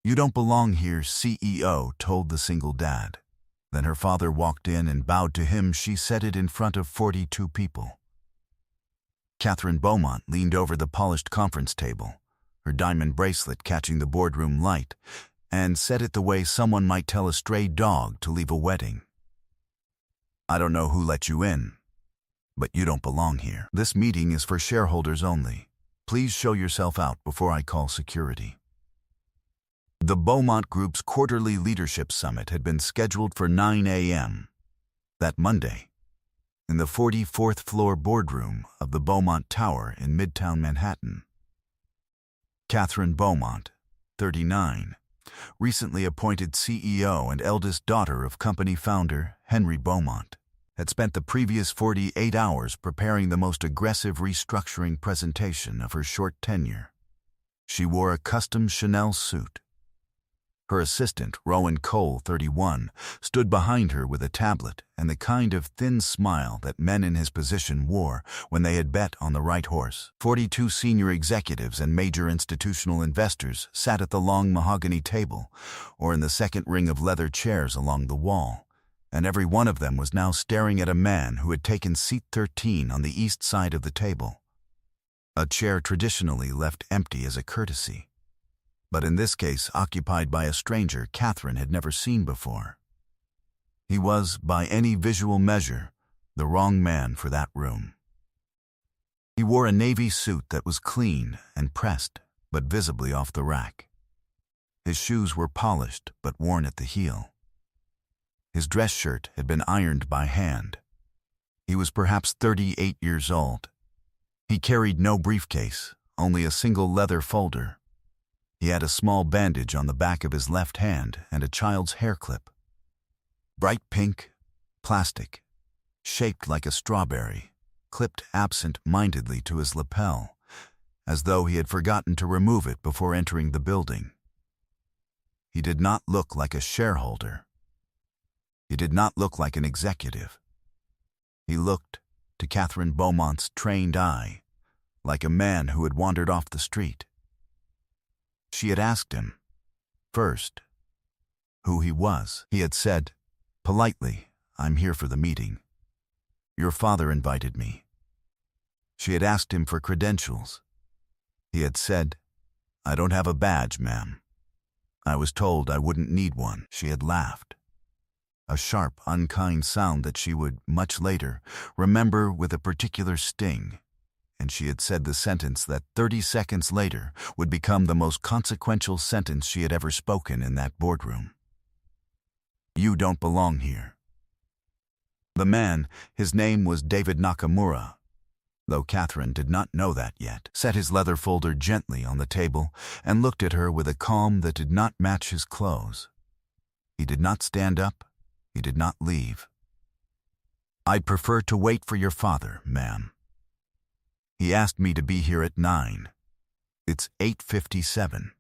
"You don't belong here," CEO told the single dad. Then her father walked in and bowed to him. She said it in front of 42 people. Catherine Beaumont leaned over the polished conference table, her diamond bracelet catching the boardroom light, and said it the way someone might tell a stray dog to leave a wedding. "I don't know who let you in, but you don't belong here. This meeting is for shareholders only. Please show yourself out before I call security." The Beaumont Group's quarterly leadership summit had been scheduled for 9 a.m. that Monday, in the 44th floor boardroom of the Beaumont Tower in Midtown Manhattan. Catherine Beaumont, 39, recently appointed CEO and eldest daughter of company founder Henry Beaumont, had spent the previous 48 hours preparing the most aggressive restructuring presentation of her short tenure. She wore a custom Chanel suit. Her assistant, Rowan Cole, 31, stood behind her with a tablet and the kind of thin smile that men in his position wore when they had bet on the right horse. 42 senior executives and major institutional investors sat at the long mahogany table or in the second ring of leather chairs along the wall, and every one of them was now staring at a man who had taken seat 13 on the east side of the table, a chair traditionally left empty as a courtesy, but in this case occupied by a stranger Catherine had never seen before. He was, by any visual measure, the wrong man for that room. He wore a navy suit that was clean and pressed, but visibly off the rack. His shoes were polished but worn at the heel. His dress shirt had been ironed by hand. He was perhaps 38 years old. He carried no briefcase, only a single leather folder. He had a small bandage on the back of his left hand and a child's hair clip. Bright pink, plastic, shaped like a strawberry, clipped absent-mindedly to his lapel, as though he had forgotten to remove it before entering the building. He did not look like a shareholder. He did not look like an executive. He looked, to Catherine Beaumont's trained eye, like a man who had wandered off the street. She had asked him, first, who he was. He had said, politely, "I'm here for the meeting. Your father invited me." She had asked him for credentials. He had said, "I don't have a badge, ma'am. I was told I wouldn't need one." She had laughed, a sharp, unkind sound that she would, much later, remember with a particular sting, and she had said the sentence that 30 seconds later would become the most consequential sentence she had ever spoken in that boardroom. "You don't belong here." The man, his name was David Nakamura, though Catherine did not know that yet, set his leather folder gently on the table and looked at her with a calm that did not match his clothes. He did not stand up. He did not leave. "I'd prefer to wait for your father, ma'am. He asked me to be here at 9. It's 8:57.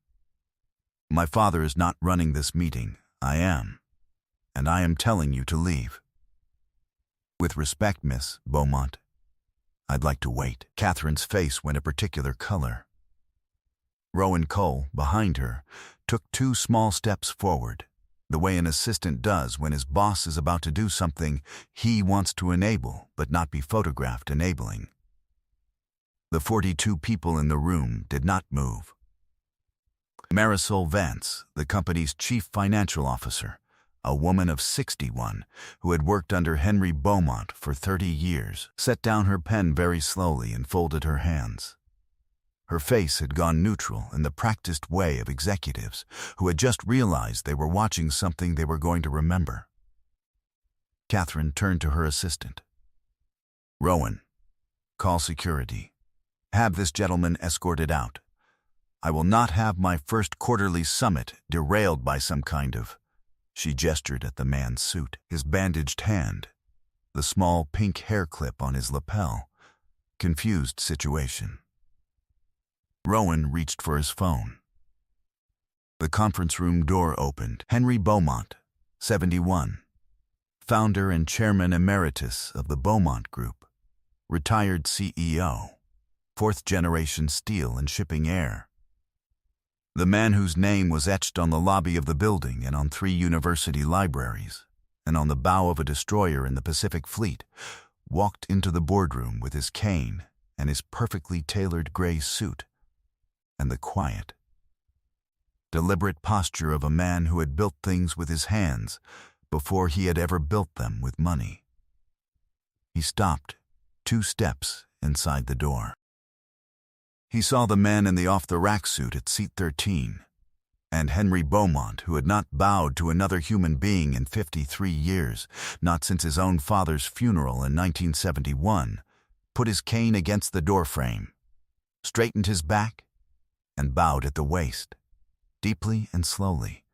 My father is not running this meeting. I am. And I am telling you to leave." "With respect, Miss Beaumont, I'd like to wait." Catherine's face went a particular color. Rowan Cole, behind her, took 2 small steps forward, the way an assistant does when his boss is about to do something he wants to enable but not be photographed enabling. The 42 people in the room did not move. Marisol Vance, the company's chief financial officer, a woman of 61 who had worked under Henry Beaumont for 30 years, set down her pen very slowly and folded her hands. Her face had gone neutral in the practiced way of executives who had just realized they were watching something they were going to remember. Catherine turned to her assistant. "Rowan, call security. Have this gentleman escorted out. I will not have my first quarterly summit derailed by some kind of—" She gestured at the man's suit, his bandaged hand, the small pink hair clip on his lapel. Confused situation. Rowan reached for his phone. The conference room door opened. Henry Beaumont, 71, founder and chairman emeritus of the Beaumont Group, retired CEO, 4th-generation steel and shipping heir. The man whose name was etched on the lobby of the building and on 3 university libraries, and on the bow of a destroyer in the Pacific Fleet, walked into the boardroom with his cane and his perfectly tailored gray suit, and the quiet, deliberate posture of a man who had built things with his hands before he had ever built them with money. He stopped 2 steps inside the door. He saw the man in the off-the-rack suit at seat 13, and Henry Beaumont, who had not bowed to another human being in 53 years, not since his own father's funeral in 1971, put his cane against the doorframe, straightened his back, and bowed at the waist, deeply and slowly,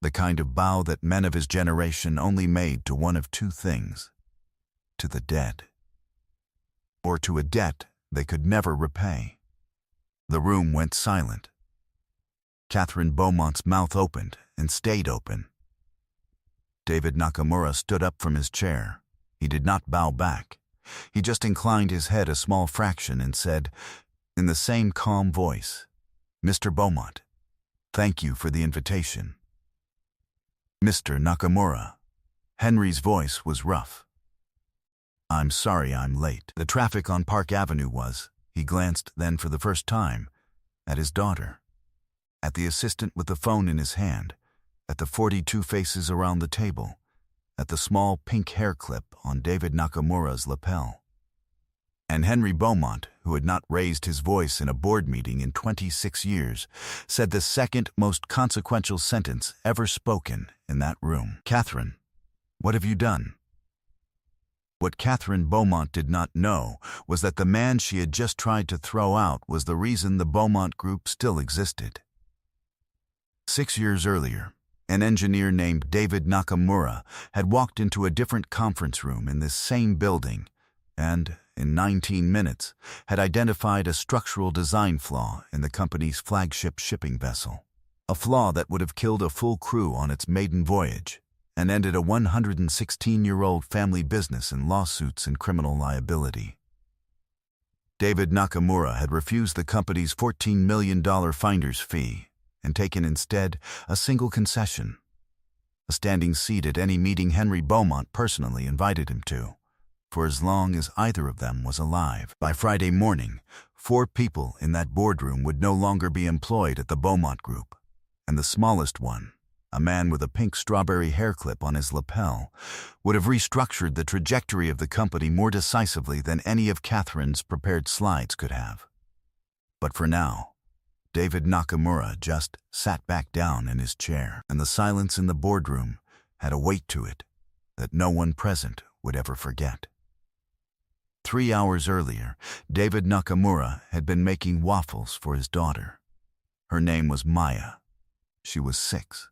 the kind of bow that men of his generation only made to one of 2 things: to the dead, or to a debt they could never repay. The room went silent. Catherine Beaumont's mouth opened and stayed open. David Nakamura stood up from his chair. He did not bow back. He just inclined his head a small fraction and said, in the same calm voice, "Mr. Beaumont, thank you for the invitation." "Mr. Nakamura." Henry's voice was rough. "I'm sorry I'm late. The traffic on Park Avenue was..." He glanced then for the first time at his daughter, at the assistant with the phone in his hand, at the 42 faces around the table, at the small pink hair clip on David Nakamura's lapel. And Henry Beaumont, who had not raised his voice in a board meeting in 26 years, said the second most consequential sentence ever spoken in that room. "Catherine, what have you done?" What Catherine Beaumont did not know was that the man she had just tried to throw out was the reason the Beaumont Group still existed. 6 years earlier, an engineer named David Nakamura had walked into a different conference room in this same building and, in 19 minutes, had identified a structural design flaw in the company's flagship shipping vessel, a flaw that would have killed a full crew on its maiden voyage and ended a 116-year-old family business in lawsuits and criminal liability. David Nakamura had refused the company's $14 million finder's fee and taken instead a single concession: a standing seat at any meeting Henry Beaumont personally invited him to, for as long as either of them was alive. By Friday morning, 4 people in that boardroom would no longer be employed at the Beaumont Group, and the smallest one, a man with a pink strawberry hair clip on his lapel, would have restructured the trajectory of the company more decisively than any of Catherine's prepared slides could have. But for now, David Nakamura just sat back down in his chair, and the silence in the boardroom had a weight to it that no one present would ever forget. 3 hours earlier, David Nakamura had been making waffles for his daughter. Her name was Maya. She was 6.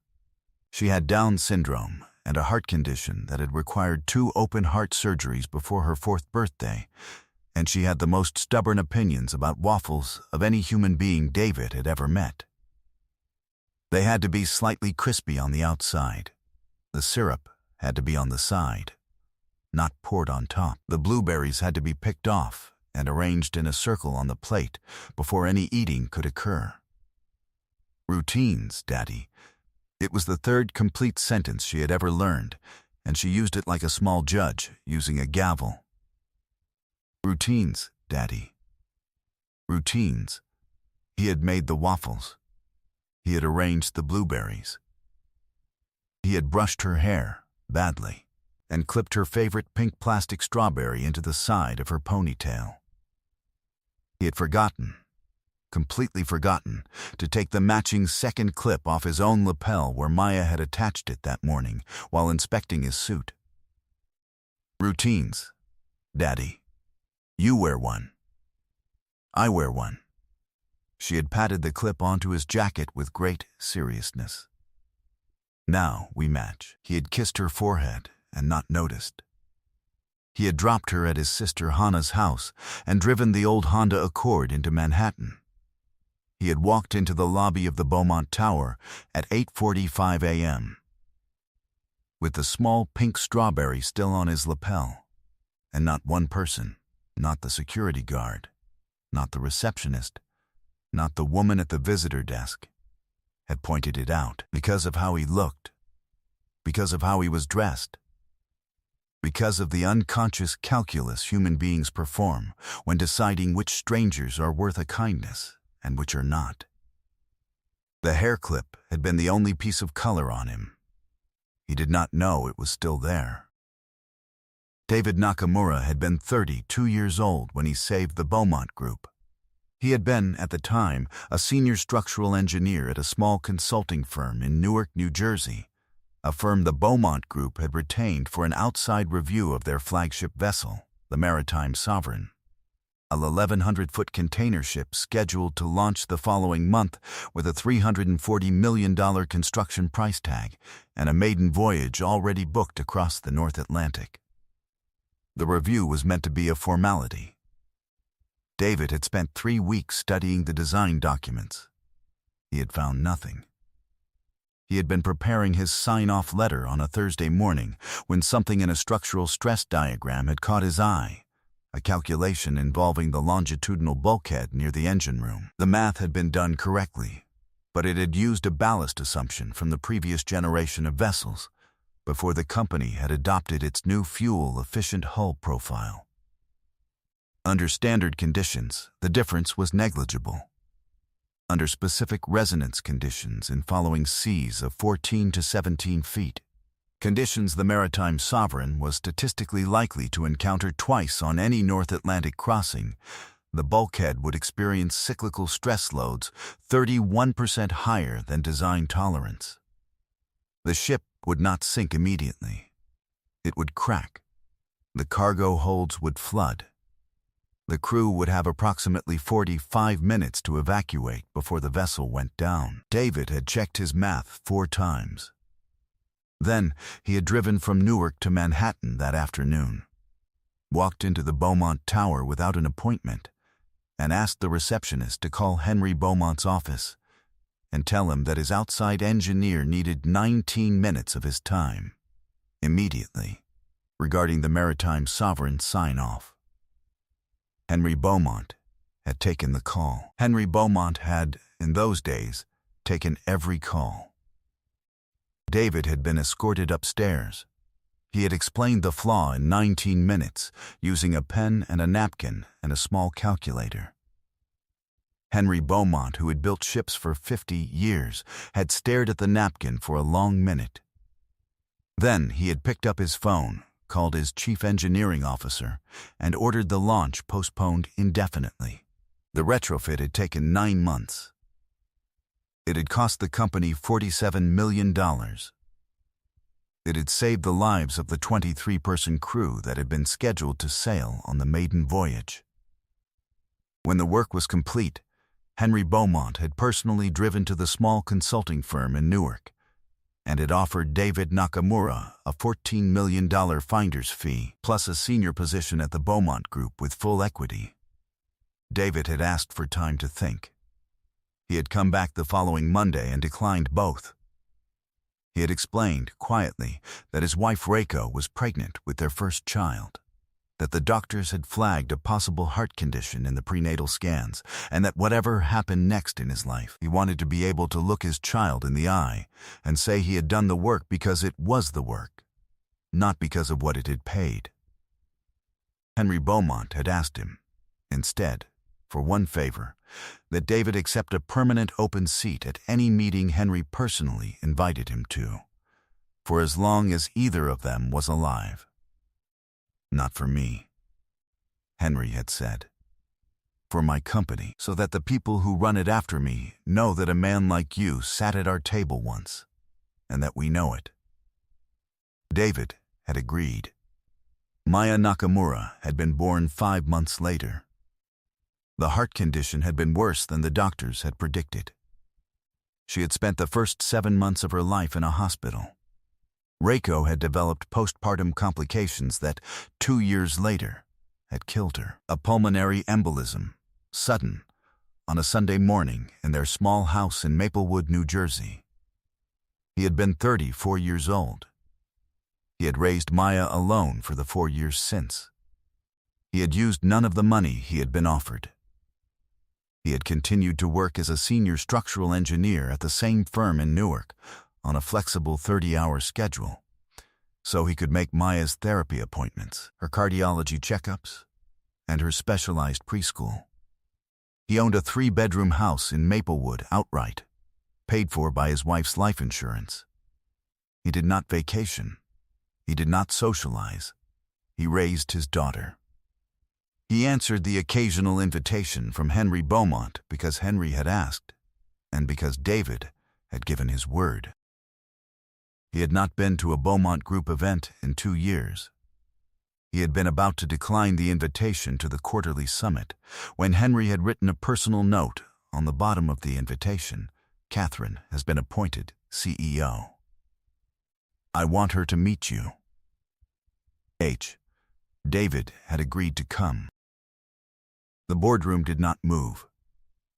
She had Down syndrome and a heart condition that had required 2 open-heart surgeries before her 4th birthday, and she had the most stubborn opinions about waffles of any human being David had ever met. They had to be slightly crispy on the outside. The syrup had to be on the side, not poured on top. The blueberries had to be picked off and arranged in a circle on the plate before any eating could occur. "Routines, Daddy." It was the 3rd complete sentence she had ever learned, and she used it like a small judge, using a gavel. "Routines, Daddy." Routines. He had made the waffles. He had arranged the blueberries. He had brushed her hair, badly, and clipped her favorite pink plastic strawberry into the side of her ponytail. He had forgotten, completely forgotten, to take the matching second clip off his own lapel where Maya had attached it that morning while inspecting his suit. "Routines, Daddy. You wear one. I wear one." She had patted the clip onto his jacket with great seriousness. "Now we match." He had kissed her forehead and not noticed. He had dropped her at his sister Hannah's house and driven the old Honda Accord into Manhattan. He had walked into the lobby of the Beaumont Tower at 8:45 a.m. with the small pink strawberry still on his lapel, and not one person, not the security guard, not the receptionist, not the woman at the visitor desk, had pointed it out. Because of how he looked. Because of how he was dressed. Because of the unconscious calculus human beings perform when deciding which strangers are worth a kindness and which are not. The hair clip had been the only piece of color on him. He did not know it was still there. David Nakamura had been 32 years old when he saved the Beaumont Group. He had been, at the time, a senior structural engineer at a small consulting firm in Newark, New Jersey, a firm the Beaumont Group had retained for an outside review of their flagship vessel, the Maritime Sovereign, a 1,100-foot container ship scheduled to launch the following month with a $340 million construction price tag and a maiden voyage already booked across the North Atlantic. The review was meant to be a formality. David had spent 3 weeks studying the design documents. He had found nothing. He had been preparing his sign-off letter on a Thursday morning when something in a structural stress diagram had caught his eye, a calculation involving the longitudinal bulkhead near the engine room. The math had been done correctly, but it had used a ballast assumption from the previous generation of vessels before the company had adopted its new fuel-efficient hull profile. Under standard conditions, the difference was negligible. Under specific resonance conditions in following seas of 14 to 17 feet, conditions the Maritime Sovereign was statistically likely to encounter twice on any North Atlantic crossing, the bulkhead would experience cyclical stress loads 31% higher than design tolerance. The ship would not sink immediately. It would crack. The cargo holds would flood. The crew would have approximately 45 minutes to evacuate before the vessel went down. David had checked his math 4 times. Then he had driven from Newark to Manhattan that afternoon, walked into the Beaumont Tower without an appointment, and asked the receptionist to call Henry Beaumont's office and tell him that his outside engineer needed 19 minutes of his time, immediately, regarding the Maritime Sovereign sign-off. Henry Beaumont had taken the call. Henry Beaumont had, in those days, taken every call. David had been escorted upstairs. He had explained the flaw in 19 minutes, using a pen and a napkin and a small calculator. Henry Beaumont, who had built ships for 50 years, had stared at the napkin for a long minute. Then he had picked up his phone, called his chief engineering officer, and ordered the launch postponed indefinitely. The retrofit had taken 9 months. It had cost the company $47 million. It had saved the lives of the 23-person crew that had been scheduled to sail on the maiden voyage. When the work was complete, Henry Beaumont had personally driven to the small consulting firm in Newark and had offered David Nakamura a $14 million finder's fee, plus a senior position at the Beaumont Group with full equity. David had asked for time to think. He had come back the following Monday and declined both. He had explained, quietly, that his wife Reiko was pregnant with their first child, that the doctors had flagged a possible heart condition in the prenatal scans, and that whatever happened next in his life, he wanted to be able to look his child in the eye and say he had done the work because it was the work, not because of what it had paid. Henry Beaumont had asked him, instead, for one favor, that David accept a permanent open seat at any meeting Henry personally invited him to, for as long as either of them was alive. Not for me, Henry had said. For my company, so that the people who run it after me know that a man like you sat at our table once, and that we know it. David had agreed. Maya Nakamura had been born 5 months later. The heart condition had been worse than the doctors had predicted. She had spent the first 7 months of her life in a hospital. Reiko had developed postpartum complications that, 2 years later, had killed her. A pulmonary embolism, sudden, on a Sunday morning in their small house in Maplewood, New Jersey. He had been 34 years old. He had raised Maya alone for the 4 years since. He had used none of the money he had been offered. He had continued to work as a senior structural engineer at the same firm in Newark on a flexible 30-hour schedule, so he could make Maya's therapy appointments, her cardiology checkups, and her specialized preschool. He owned a 3-bedroom house in Maplewood outright, paid for by his wife's life insurance. He did not vacation. He did not socialize. He raised his daughter. He answered the occasional invitation from Henry Beaumont because Henry had asked, and because David had given his word. He had not been to a Beaumont Group event in 2 years. He had been about to decline the invitation to the quarterly summit when Henry had written a personal note on the bottom of the invitation. Catherine has been appointed CEO. I want her to meet you. David had agreed to come. The boardroom did not move.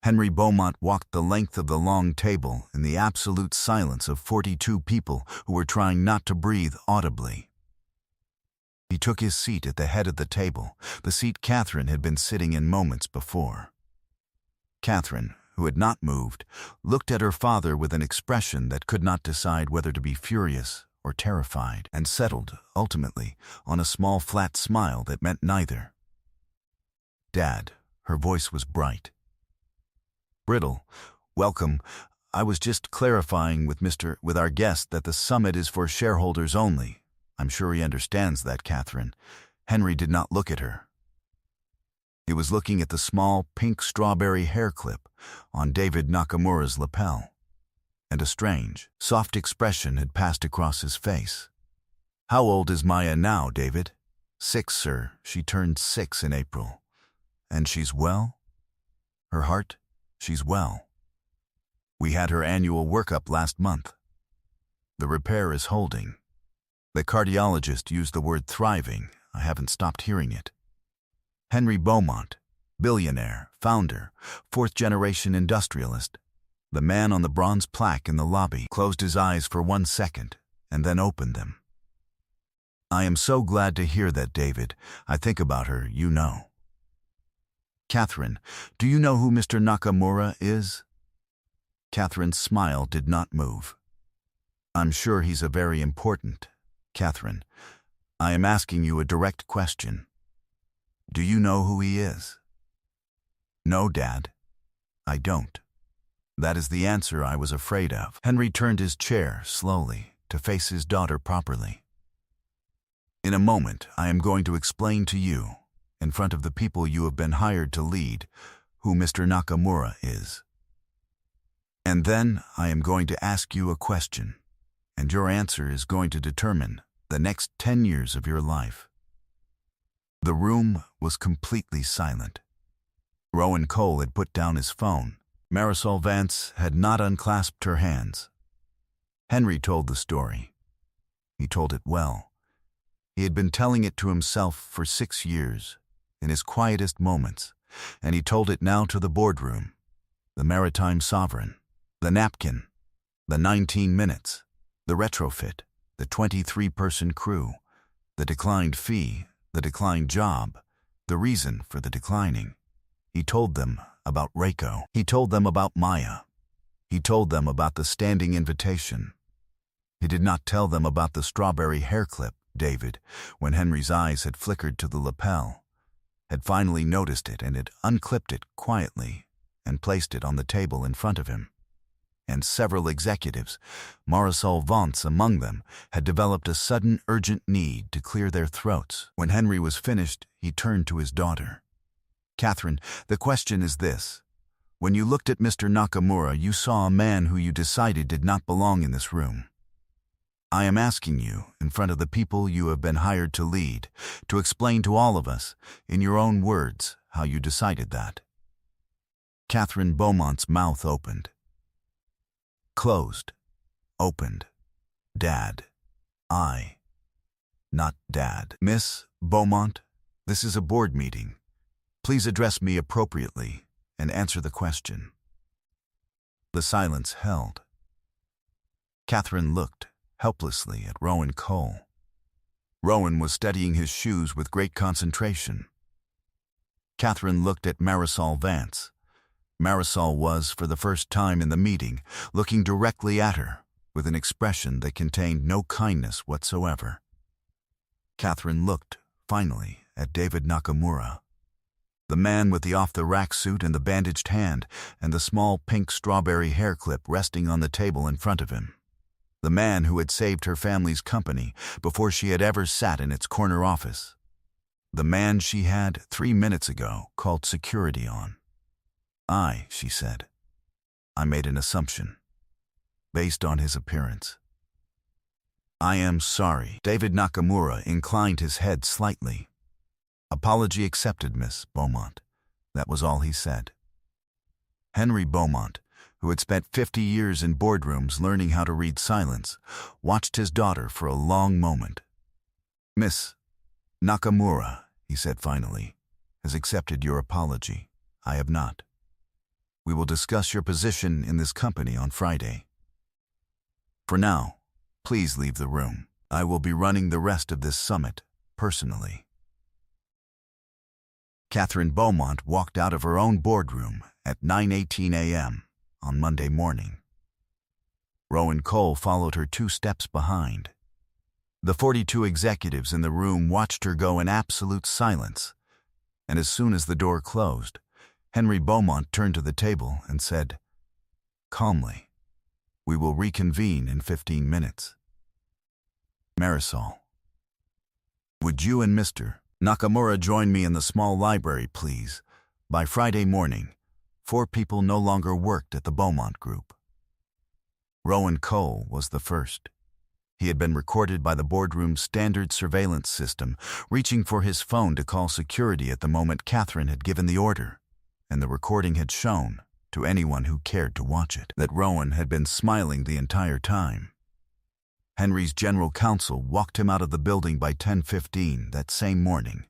Henry Beaumont walked the length of the long table in the absolute silence of 42 people who were trying not to breathe audibly. He took his seat at the head of the table, the seat Catherine had been sitting in moments before. Catherine, who had not moved, looked at her father with an expression that could not decide whether to be furious or terrified, and settled, ultimately, on a small flat smile that meant neither. Dad, her voice was bright. Brittle, welcome. I was just clarifying with our guest that the summit is for shareholders only. I'm sure he understands that, Catherine. Henry did not look at her. He was looking at the small pink strawberry hair clip on David Nakamura's lapel, and a strange, soft expression had passed across his face. How old is Maya now, David? 6, sir. She turned 6 in April. And she's well? Her heart? She's well. We had her annual workup last month. The repair is holding. The cardiologist used the word thriving. I haven't stopped hearing it. Henry Beaumont, billionaire, founder, 4th-generation industrialist, the man on the bronze plaque in the lobby, closed his eyes for 1 second and then opened them. I am so glad to hear that, David. I think about her, you know. Catherine, do you know who Mr. Nakamura is? Catherine's smile did not move. I'm sure he's a very important. Catherine, I am asking you a direct question. Do you know who he is? No, Dad, I don't. That is the answer I was afraid of. Henry turned his chair slowly to face his daughter properly. In a moment, I am going to explain to you, in front of the people you have been hired to lead, who Mr. Nakamura is. And then I am going to ask you a question, and your answer is going to determine the next 10 years of your life. The room was completely silent. Rowan Cole had put down his phone. Marisol Vance had not unclasped her hands. Henry told the story. He told it well. He had been telling it to himself for 6 years, in his quietest moments, and he told it now to the boardroom, the maritime sovereign, the napkin, the 19 minutes, the retrofit, the 23-person crew, the declined fee, the declined job, the reason for the declining. He told them about Reiko. He told them about Maya. He told them about the standing invitation. He did not tell them about the strawberry hair clip, David, when Henry's eyes had flickered to the lapel, had finally noticed it and had unclipped it quietly and placed it on the table in front of him. And several executives, Marisol Vance among them, had developed a sudden urgent need to clear their throats. When Henry was finished, he turned to his daughter. Catherine, the question is this. When you looked at Mr. Nakamura, you saw a man who you decided did not belong in this room. I am asking you, in front of the people you have been hired to lead, to explain to all of us, in your own words, how you decided that. Catherine Beaumont's mouth opened. Closed. Opened. Dad. Not Dad. Miss Beaumont, this is a board meeting. Please address me appropriately and answer the question. The silence held. Catherine looked helplessly at Rowan Cole. Rowan was studying his shoes with great concentration. Catherine looked at Marisol Vance. Marisol was, for the first time in the meeting, looking directly at her, with an expression that contained no kindness whatsoever. Catherine looked, finally, at David Nakamura, the man with the off-the-rack suit and the bandaged hand, and the small pink strawberry hair clip resting on the table in front of him. The man who had saved her family's company before she had ever sat in its corner office. The man she had, 3 minutes ago, called security on. She said. I made an assumption, based on his appearance. I am sorry. David Nakamura inclined his head slightly. Apology accepted, Miss Beaumont. That was all he said. Henry Beaumont, who had spent 50 years in boardrooms learning how to read silence, watched his daughter for a long moment. Miss Nakamura, he said finally, has accepted your apology. I have not. We will discuss your position in this company on Friday. For now, please leave the room. I will be running the rest of this summit personally. Catherine Beaumont walked out of her own boardroom at 9:18 a.m. on Monday morning. Rowan Cole followed her 2 steps behind. The 42 executives in the room watched her go in absolute silence, and as soon as the door closed, Henry Beaumont turned to the table and said, calmly, we will reconvene in 15 minutes. Marisol, would you and Mr. Nakamura join me in the small library, please? By Friday morning, 4 people no longer worked at the Beaumont Group. Rowan Cole was the first. He had been recorded by the boardroom's standard surveillance system, reaching for his phone to call security at the moment Catherine had given the order, and the recording had shown, to anyone who cared to watch it, that Rowan had been smiling the entire time. Henry's general counsel walked him out of the building by 10:15 that same morning,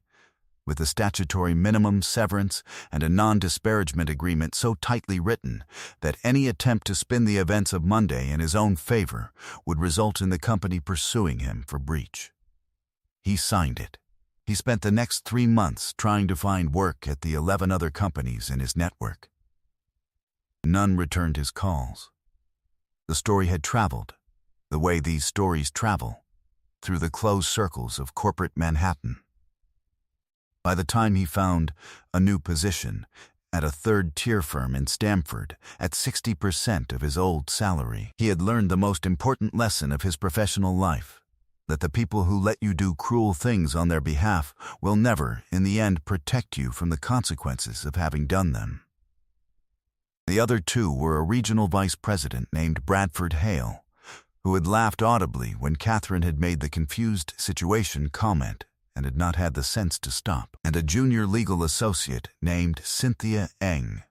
with a statutory minimum severance and a non-disparagement agreement so tightly written that any attempt to spin the events of Monday in his own favor would result in the company pursuing him for breach. He signed it. He spent the next 3 months trying to find work at the 11 other companies in his network. None returned his calls. The story had traveled, the way these stories travel, through the closed circles of corporate Manhattan. By the time he found a new position at a third-tier firm in Stamford at 60% of his old salary, he had learned the most important lesson of his professional life, that the people who let you do cruel things on their behalf will never, in the end, protect you from the consequences of having done them. The other 2 were a regional vice president named Bradford Hale, who had laughed audibly when Catherine had made the confused situation comment and had not had the sense to stop, and a junior legal associate named Cynthia Eng,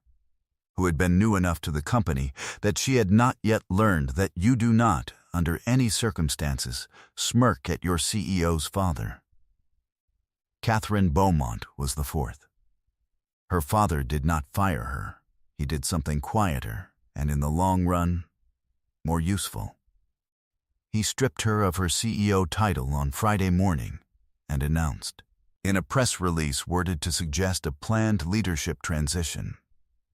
who had been new enough to the company that she had not yet learned that you do not, under any circumstances, smirk at your CEO's father. Catherine Beaumont was the 4th. Her father did not fire her. He did something quieter and, in the long run, more useful. He stripped her of her CEO title on Friday morning and announced, in a press release worded to suggest a planned leadership transition,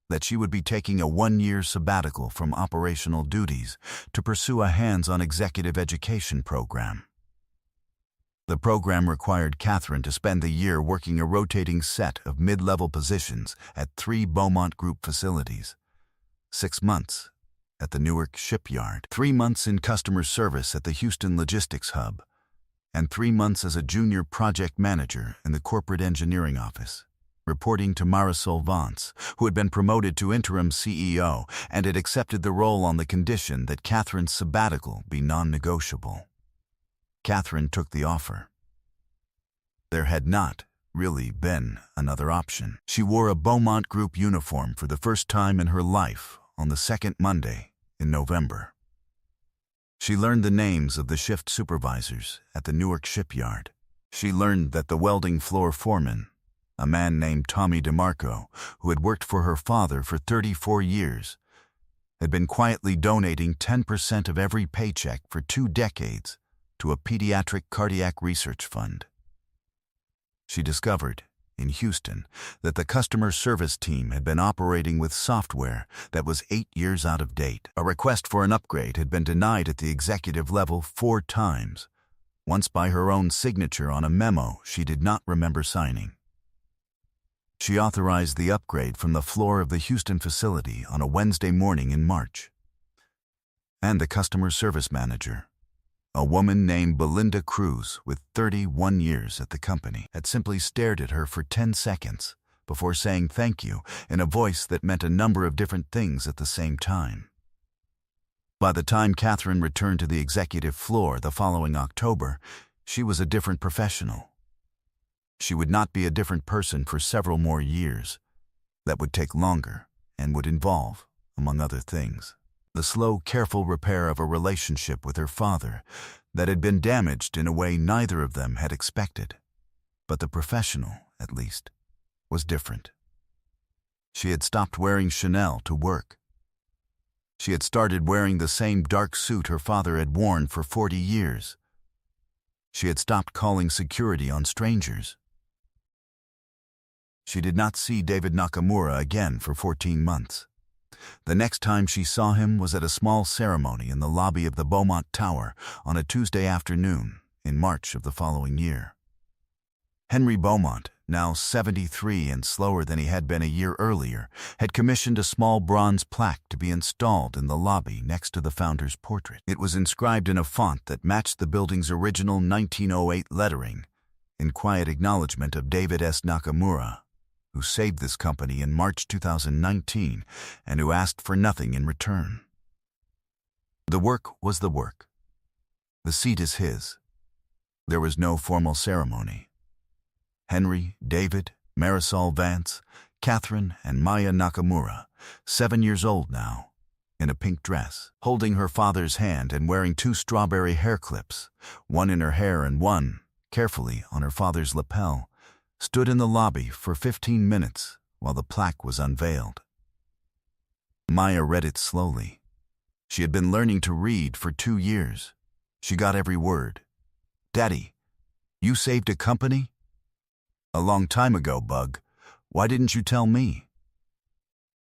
that she would be taking a 1-year sabbatical from operational duties to pursue a hands-on executive education program. The program required Catherine to spend the year working a rotating set of mid-level positions at 3 Beaumont Group facilities, 6 months at the Newark shipyard, 3 months in customer service at the Houston logistics hub, and 3 months as a junior project manager in the corporate engineering office, reporting to Marisol Vance, who had been promoted to interim CEO and had accepted the role on the condition that Catherine's sabbatical be non-negotiable. Catherine took the offer. There had not really been another option. She wore a Beaumont Group uniform for the first time in her life on the 2nd Monday in November. She learned the names of the shift supervisors at the Newark shipyard. She learned that the welding floor foreman, a man named Tommy DeMarco, who had worked for her father for 34 years, had been quietly donating 10% of every paycheck for 2 decades to a pediatric cardiac research fund. She discovered, in Houston, that the customer service team had been operating with software that was 8 years out of date. A request for an upgrade had been denied at the executive level 4 times, once by her own signature on a memo she did not remember signing. She authorized the upgrade from the floor of the Houston facility on a Wednesday morning in March. And the customer service manager, a woman named Belinda Cruz with 31 years at the company, had simply stared at her for 10 seconds before saying thank you in a voice that meant a number of different things at the same time. By the time Catherine returned to the executive floor the following October, she was a different professional. She would not be a different person for several more years. That would take longer and would involve, among other things, the slow, careful repair of a relationship with her father that had been damaged in a way neither of them had expected. But the professional, at least, was different. She had stopped wearing Chanel to work. She had started wearing the same dark suit her father had worn for 40 years. She had stopped calling security on strangers. She did not see David Nakamura again for 14 months. The next time she saw him was at a small ceremony in the lobby of the Beaumont Tower on a Tuesday afternoon in March of the following year. Henry Beaumont, now 73 and slower than he had been a year earlier, had commissioned a small bronze plaque to be installed in the lobby next to the founder's portrait. It was inscribed in a font that matched the building's original 1908 lettering, in quiet acknowledgement of David S. Nakamura, who saved this company in March 2019 and who asked for nothing in return. The work was the work. The seat is his. There was no formal ceremony. Henry, David, Marisol Vance, Catherine, and Maya Nakamura, 7 years old now, in a pink dress, holding her father's hand and wearing 2 strawberry hair clips, one in her hair and one, carefully, on her father's lapel, stood in the lobby for 15 minutes while the plaque was unveiled. Maya read it slowly. She had been learning to read for 2 years. She got every word. "Daddy, you saved a company?" "A long time ago, Bug. Why didn't you tell me?"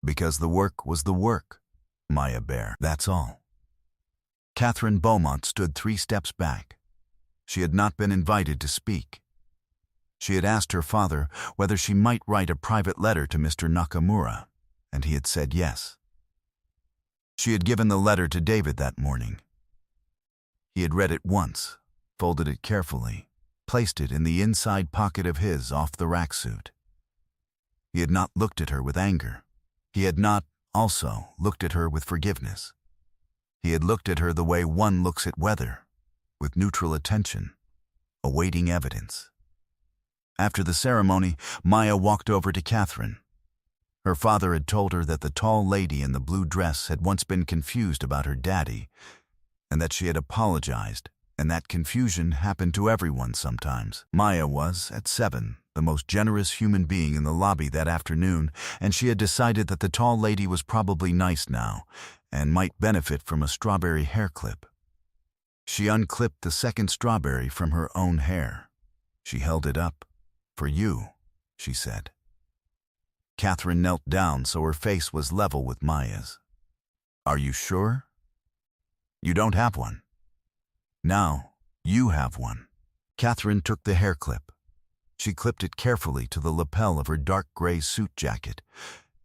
"Because the work was the work, Maya Bear, that's all." Catherine Beaumont stood 3 steps back. She had not been invited to speak. She had asked her father whether she might write a private letter to Mr. Nakamura, and he had said yes. She had given the letter to David that morning. He had read it once, folded it carefully, placed it in the inside pocket of his off-the-rack suit. He had not looked at her with anger. He had not, also, looked at her with forgiveness. He had looked at her the way one looks at weather, with neutral attention, awaiting evidence. After the ceremony, Maya walked over to Catherine. Her father had told her that the tall lady in the blue dress had once been confused about her daddy, and that she had apologized, and that confusion happened to everyone sometimes. Maya was, at 7, the most generous human being in the lobby that afternoon, and she had decided that the tall lady was probably nice now, and might benefit from a strawberry hair clip. She unclipped the second strawberry from her own hair. She held it up. "For you," she said. Catherine knelt down so her face was level with Maya's. "Are you sure? You don't have one. Now, you have one." Catherine took the hair clip. She clipped it carefully to the lapel of her dark gray suit jacket,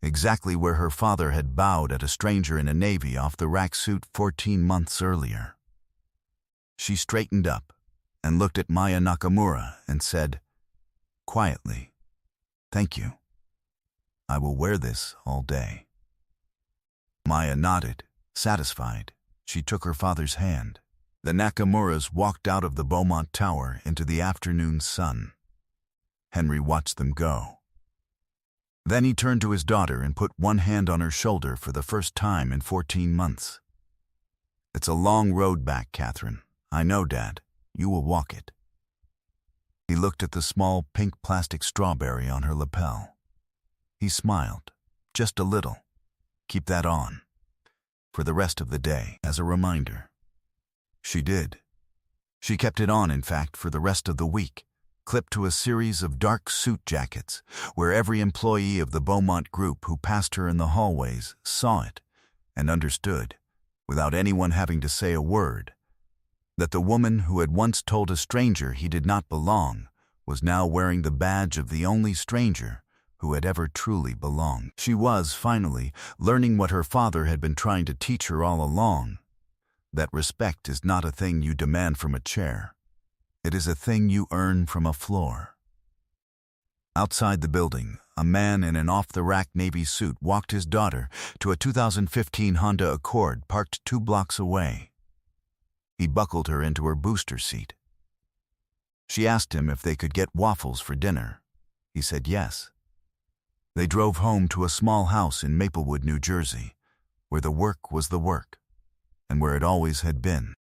exactly where her father had bowed at a stranger in a navy off-the-rack suit 14 months earlier. She straightened up and looked at Maya Nakamura and said, quietly, "Thank you. I will wear this all day." Maya nodded, satisfied. She took her father's hand. The Nakamuras walked out of the Beaumont Tower into the afternoon sun. Henry watched them go. Then he turned to his daughter and put one hand on her shoulder for the first time in 14 months. "It's a long road back, Catherine. I know, Dad. You will walk it." He looked at the small pink plastic strawberry on her lapel. He smiled, just a little. "Keep that on. For the rest of the day, as a reminder." She did. She kept it on, in fact, for the rest of the week, clipped to a series of dark suit jackets, where every employee of the Beaumont Group who passed her in the hallways saw it and understood, without anyone having to say a word, that the woman who had once told a stranger he did not belong was now wearing the badge of the only stranger who had ever truly belonged. She was, finally, learning what her father had been trying to teach her all along, that respect is not a thing you demand from a chair. It is a thing you earn from a floor. Outside the building, a man in an off-the-rack navy suit walked his daughter to a 2015 Honda Accord parked 2 blocks away. He buckled her into her booster seat. She asked him if they could get waffles for dinner. He said yes. They drove home to a small house in Maplewood, New Jersey, where the work was the work, and where it always had been.